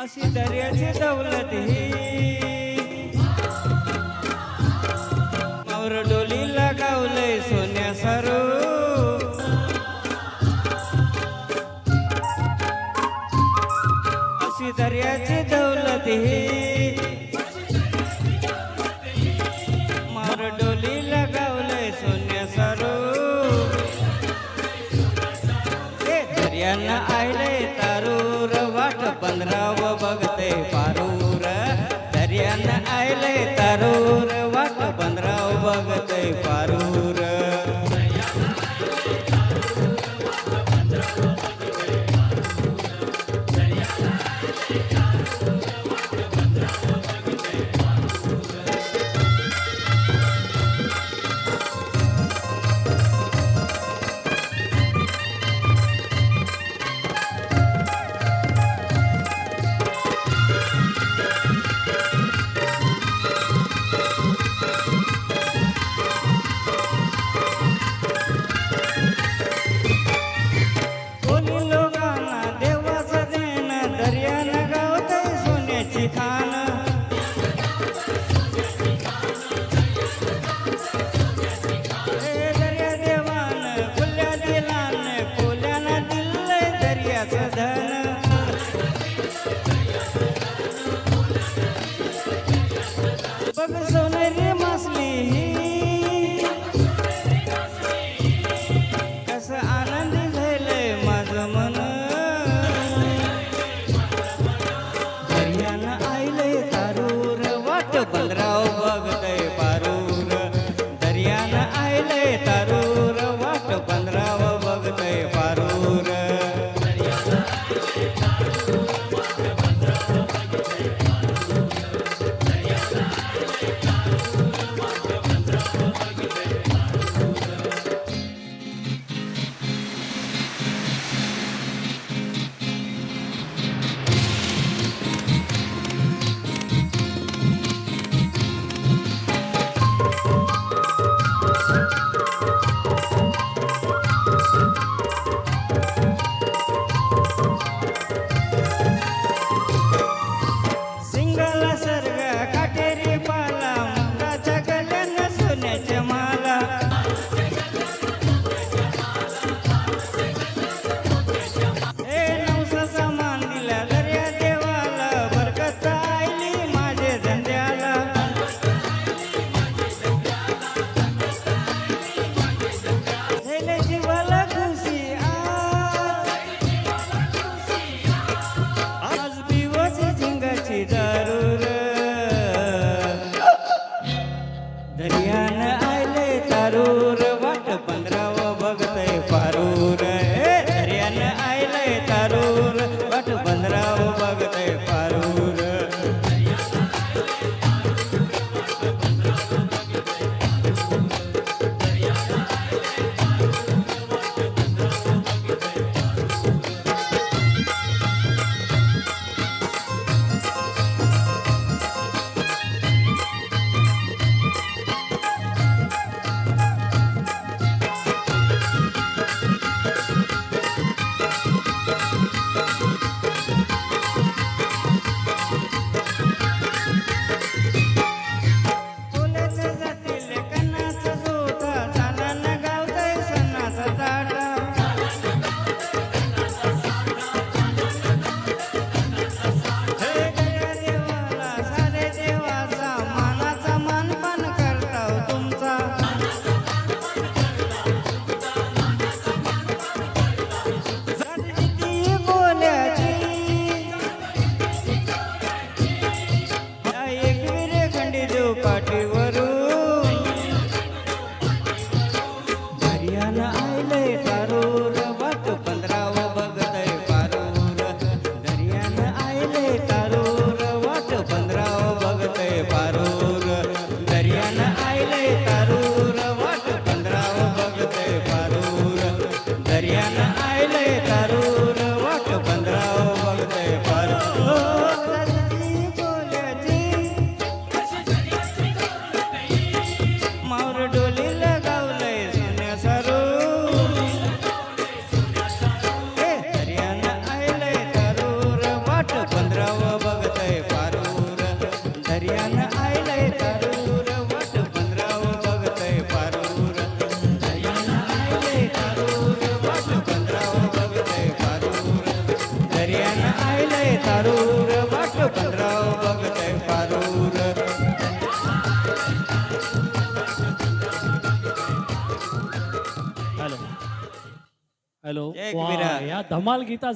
अशी दर्याची दौलत ही मावर डोलीला गावलंय सोन्या सारू अशी दर्याची दौलत ही मावर डोलीला गावलंय सोन्या सारू दर्यानं आयलंय तारूर वाट पंधराव बघते पारूर दर्यानं आयलंय तारूर वाट पंधराव बघते पारूर खान दर्या देवान खुल्या दिलान खोल्यानं दिलंय दर्याचं धन बघ सोनेरी मासली कसं आनंदी झालंय माझं मन पंधराव बघतय पारूर दर्यानं आयलंय तारूर वाट पंधराव बघतय पारूर दर्यानं आयलंय तारूर वाट पंधराव बघतय पारूर दर्यानं आयलंय तारूर वाट पंधराव बघतय पारूर हॅलो हॅलो एक वा, विराट. या धमाल गीता